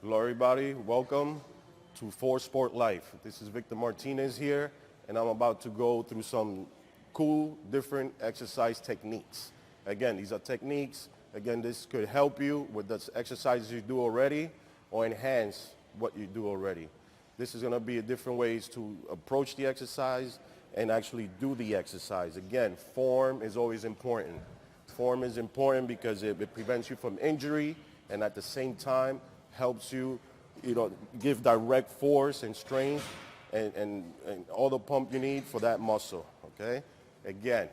Hello everybody, welcome to For Sport Life. This is Victor Martinez here, and I'm about to go through some cool, different exercise techniques. Again, these are techniques. Again, this could help you with the exercises you do already or enhance what you do already. This is gonna be different ways to approach the exercise and actually do the exercise. Again, form is always important. Form is important because it prevents you from injury and at the same time helps you, give direct force and strength and all the pump you need for that muscle, okay? Again,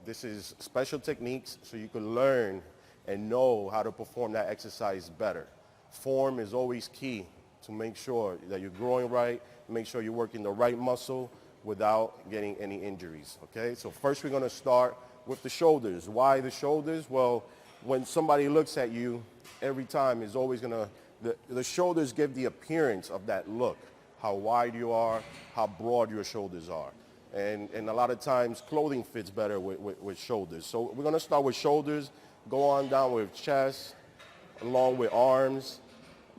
this is special techniques so you can learn and know how to perform that exercise better. Form is always key to make sure that you're growing right, make sure you're working the right muscle without getting any injuries, okay? So first we're gonna start with the shoulders. Why the shoulders? Well, when somebody looks at you, every time is always gonna, the shoulders give the appearance of that look, how wide you are, how broad your shoulders are. And a lot of times clothing fits better with shoulders. So we're gonna start with shoulders, go on down with chest, along with arms,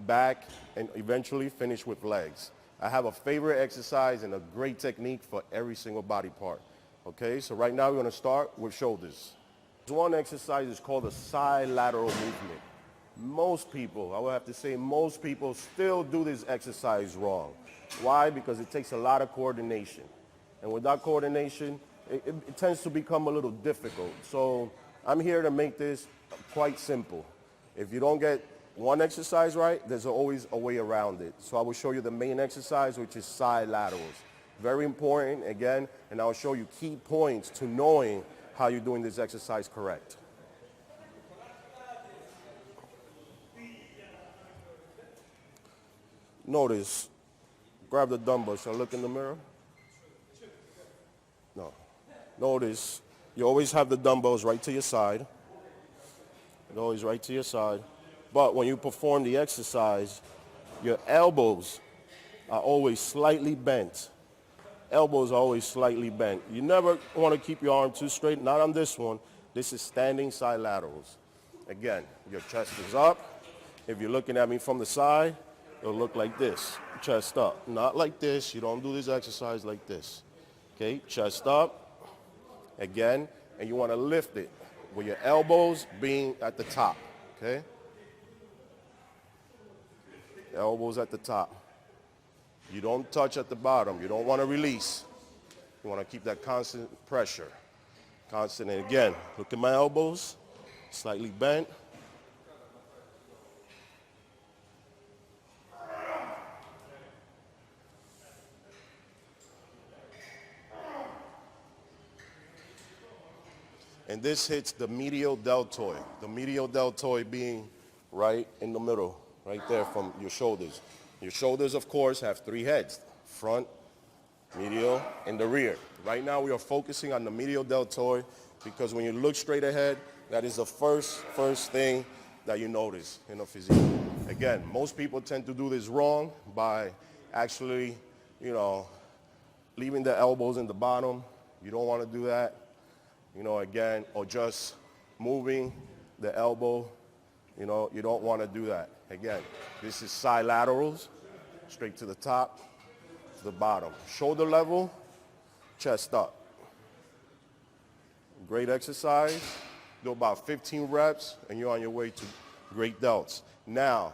back, and eventually finish with legs. I have a favorite exercise and a great technique for every single body part. Okay, so right now we're gonna start with shoulders. One exercise is called the side lateral movement. Most people, I would have to say most people still do this exercise wrong. Why? Because it takes a lot of coordination. And without coordination, it tends to become a little difficult. So I'm here to make this quite simple. If you don't get one exercise right, there's always a way around it. So I will show you the main exercise, which is side laterals. Very important, again, and I'll show you key points to knowing how you're doing this exercise correct. Notice, grab the dumbbell. Shall I look in the mirror? No. Notice, you always have the dumbbells right to your side. They're always right to your side. But when you perform the exercise, your elbows are always slightly bent. Elbows are always slightly bent. You never want to keep your arm too straight, not on this one. This is standing side laterals. Again, your chest is up. If you're looking at me from the side, it'll look like this, chest up. Not like this, you don't do this exercise like this. Okay, chest up, again, and you want to lift it with your elbows being at the top, okay? Elbows at the top. You don't touch at the bottom. You don't want to release. You want to keep that constant pressure. Constant, and again, look at my elbows, slightly bent. And this hits the medial deltoid. The medial deltoid being right in the middle, right there from your shoulders. Your shoulders, of course, have three heads: front, medial, and the rear. Right now, we are focusing on the medial deltoid because when you look straight ahead, that is the first thing that you notice in a physique. Again, most people tend to do this wrong by actually, leaving the elbows in the bottom. You don't want to do that. Again, or just moving the elbow, you don't want to do that. Again, this is side laterals, straight to the top, to the bottom. Shoulder level, chest up. Great exercise. Do about 15 reps, and you're on your way to great delts. Now,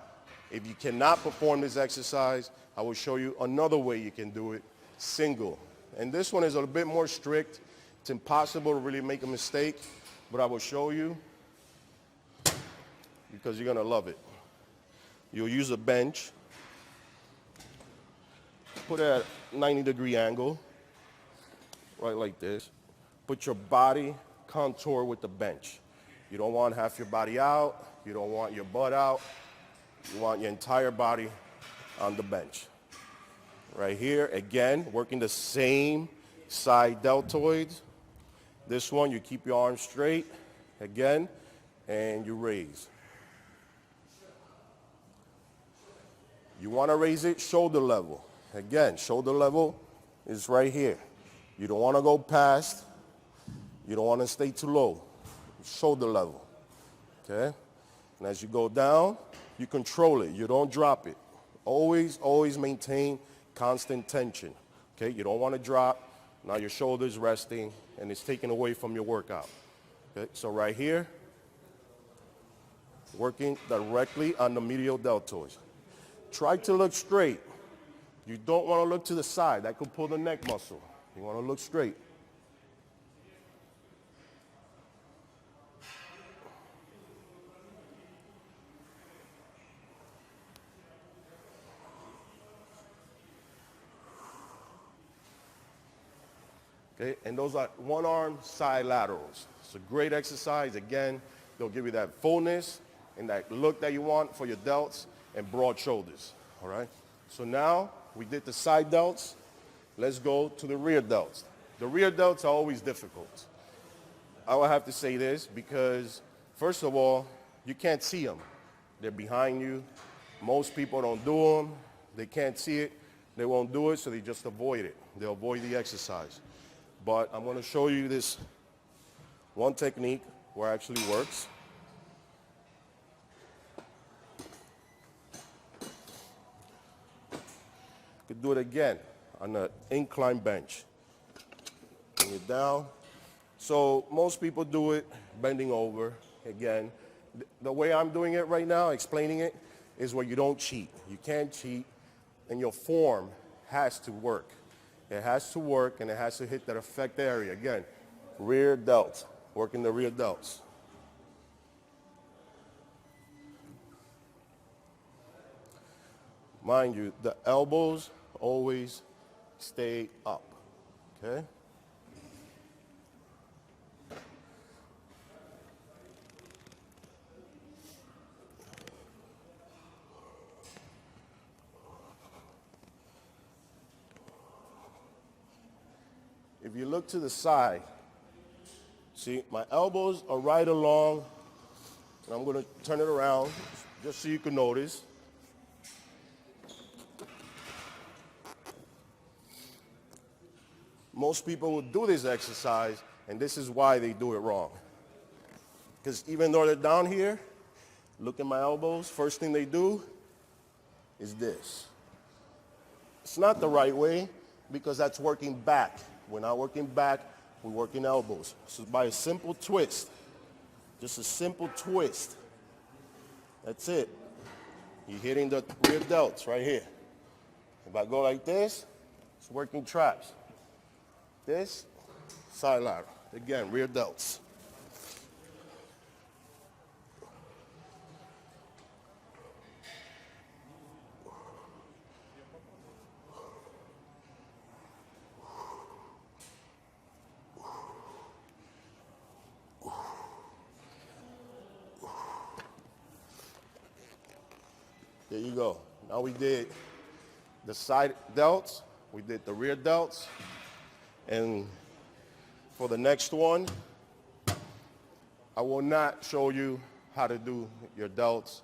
if you cannot perform this exercise, I will show you another way you can do it, single. And this one is a bit more strict. It's impossible to really make a mistake, but I will show you because you're gonna love it. You'll use a bench, put it at a 90-degree angle, right like this. Put your body contour with the bench. You don't want half your body out, you don't want your butt out, you want your entire body on the bench. Right here, again, working the same side deltoids. This one, you keep your arms straight, again, and you raise. You want to raise it shoulder level. Again, shoulder level is right here. You don't want to go past. You don't want to stay too low. Shoulder level, okay? And as you go down, you control it. You don't drop it. Always maintain constant tension. Okay, you don't want to drop. Now your shoulder's resting and it's taken away from your workout. Okay, so right here, working directly on the medial deltoids. Try to look straight. You don't want to look to the side. That could pull the neck muscle. You want to look straight. Okay, and those are one-arm side laterals. It's a great exercise. Again, they'll give you that fullness and that look that you want for your delts and broad shoulders. All right? So now we did the side delts. Let's go to the rear delts. The rear delts are always difficult. I will have to say this because, first of all, you can't see them. They're behind you. Most people don't do them. They can't see it. They won't do it, so they just avoid it. They'll avoid the exercise. But I'm going to show you this one technique where it actually works. You could do it again on an incline bench. Bring it down. So most people do it bending over. Again, the way I'm doing it right now, explaining it, is where you don't cheat. You can't cheat, and your form has to work. It has to work, and it has to hit that effect area. Again, rear delts, working the rear delts. Mind you, the elbows always stay up, okay? If you look to the side, see, my elbows are right along, and I'm going to turn it around just so you can notice. Most people will do this exercise, and this is why they do it wrong. Because even though they're down here, look at my elbows, first thing they do is this. It's not the right way because that's working back. We're not working back, we're working elbows. So by a simple twist, just a simple twist, that's it. You're hitting the rear delts right here. If I go like this, it's working traps. This, side lateral. Again, rear delts. There you go. Now we did the side delts, we did the rear delts, and for the next one, I will not show you how to do your delts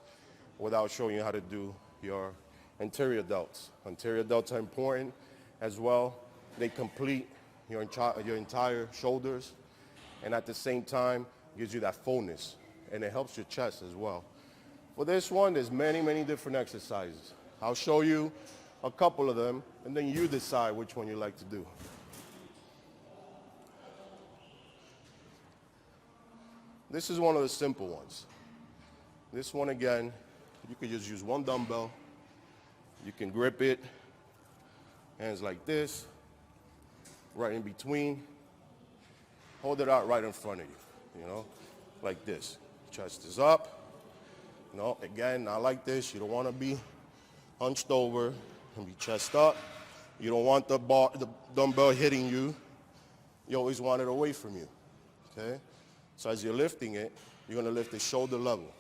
without showing you how to do your anterior delts. Anterior delts are important as well. They complete your entire shoulders, and at the same time, gives you that fullness, and it helps your chest as well. For this one, there's many different exercises. I'll show you a couple of them, and then you decide which one you like to do. This is one of the simple ones. This one, again, you could just use one dumbbell. You can grip it, hands like this, right in between. Hold it out right in front of you, like this. Chest is up. Again, not like this. You don't want to be hunched over and be chest up. You don't want the dumbbell hitting you. You always want it away from you, okay? So as you're lifting it, you're going to lift it shoulder level.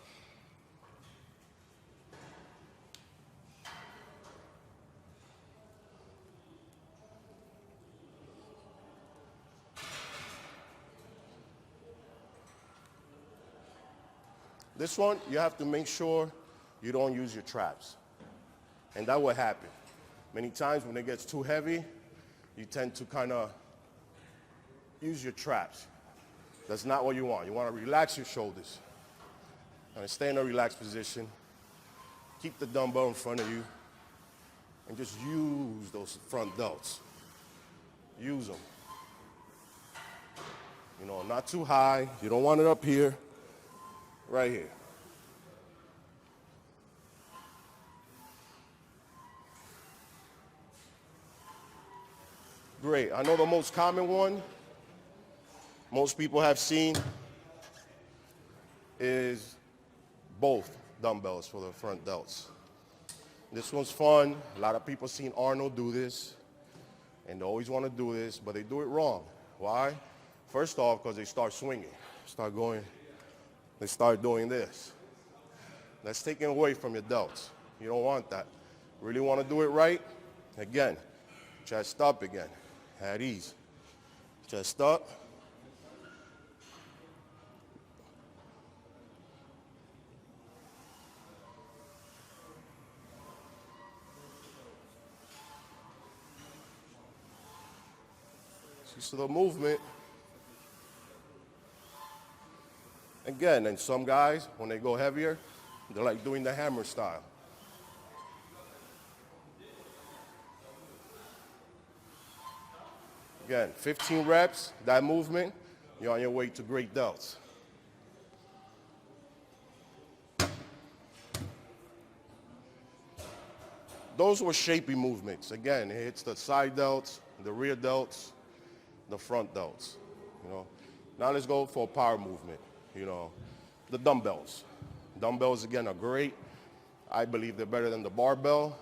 This one, you have to make sure you don't use your traps. And that will happen. Many times when it gets too heavy, you tend to kind of use your traps. That's not what you want. You want to relax your shoulders. And stay in a relaxed position. keep the dumbbell in front of you and just use those front delts. Use them. You know, not too high. You don't want it up here. Right here. Great. I know the most common one most people have seen is both dumbbells for the front delts. This one's fun. A lot of people seen Arnold do this, and they always want to do this, but they do it wrong. Why? First off, because they start swinging, they start doing this. That's taken away from your delts. You don't want that. Really want to do it right? Again, chest up again, at ease. Chest up. See the movement. Again, and some guys, when they go heavier, they're like doing the hammer style. Again, 15 reps, that movement, you're on your way to great delts. Those were shapy movements. Again, it hits the side delts, the rear delts, the front delts, you know. Now let's go for a power movement, you know. The dumbbells. Dumbbells, again, are great. I believe they're better than the barbell,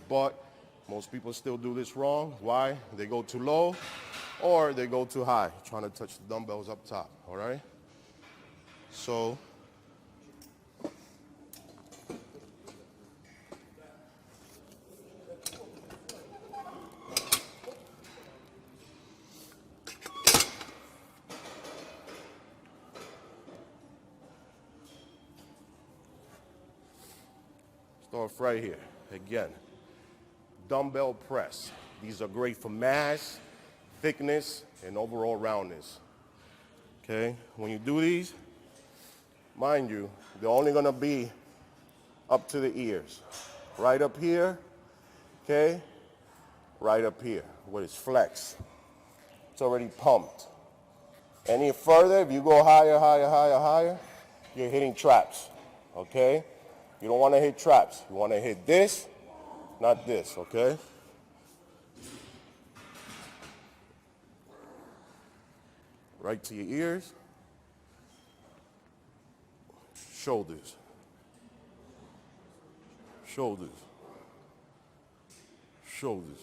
but most people still do this wrong. Why? They go too low or they go too high, trying to touch the dumbbells up top, all right? So, start right here. Again, dumbbell press. These are great for mass, thickness, and overall roundness. Okay, when you do these, mind you, they're only gonna be up to the ears. Right up here, okay, right up here, where it's flexed. It's already pumped. Any further, if you go higher, higher, higher, higher, you're hitting traps, okay? You don't want to hit traps. You want to hit this, not this, okay? Right to your ears. Shoulders. Shoulders. Shoulders.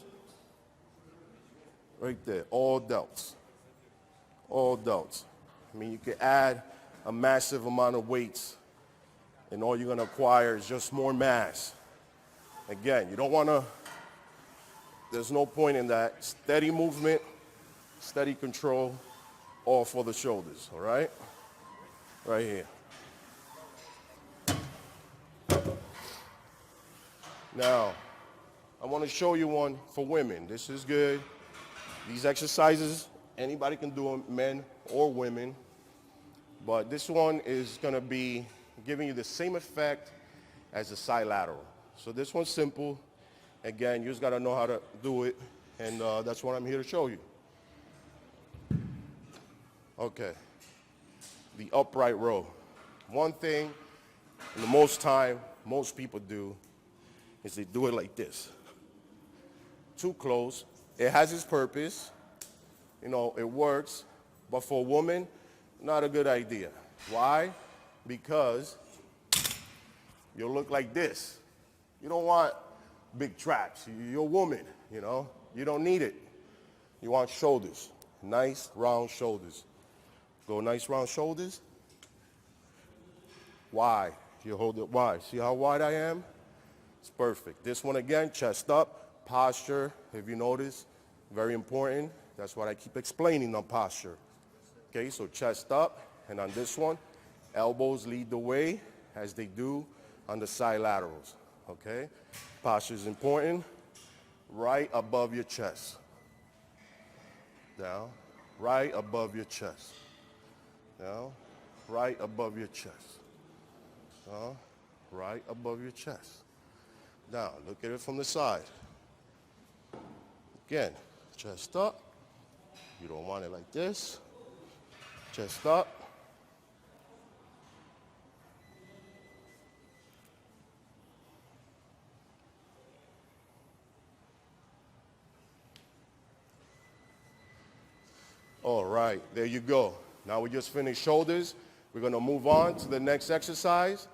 Right there, all delts. All delts. I mean, you can add a massive amount of weights and all you're gonna acquire is just more mass. Again, you don't wanna, there's no point in that. Steady movement, steady control, all for the shoulders, all right? Right here. Now, I wanna show you one for women. This is good. These exercises, anybody can do them, men or women, but this one is gonna be giving you the same effect as the side lateral. So this one's simple. Again, you just gotta know how to do it, and that's what I'm here to show you. Okay, the upright row. One thing, and the most time, most people do, is they do it like this. Too close. It has its purpose, you know, it works, but for a woman, not a good idea. Why? Because you'll look like this. You don't want big traps. You're a woman, you know. You don't need it. You want shoulders, nice round shoulders. Go nice round shoulders. Wide. You hold it wide. See how wide I am? It's perfect. This one again, chest up, posture, if you notice, very important. That's what I keep explaining on posture. Okay, so chest up, and on this one, elbows lead the way as they do on the side laterals, okay? Posture is important, right above your chest. Down, right above your chest. Down, right above your chest. Down, right above your chest. Now, look at it from the side. Again, chest up. You don't want it like this. Chest up. All right, there you go. Now we just finished shoulders. We're gonna move on to the next exercise.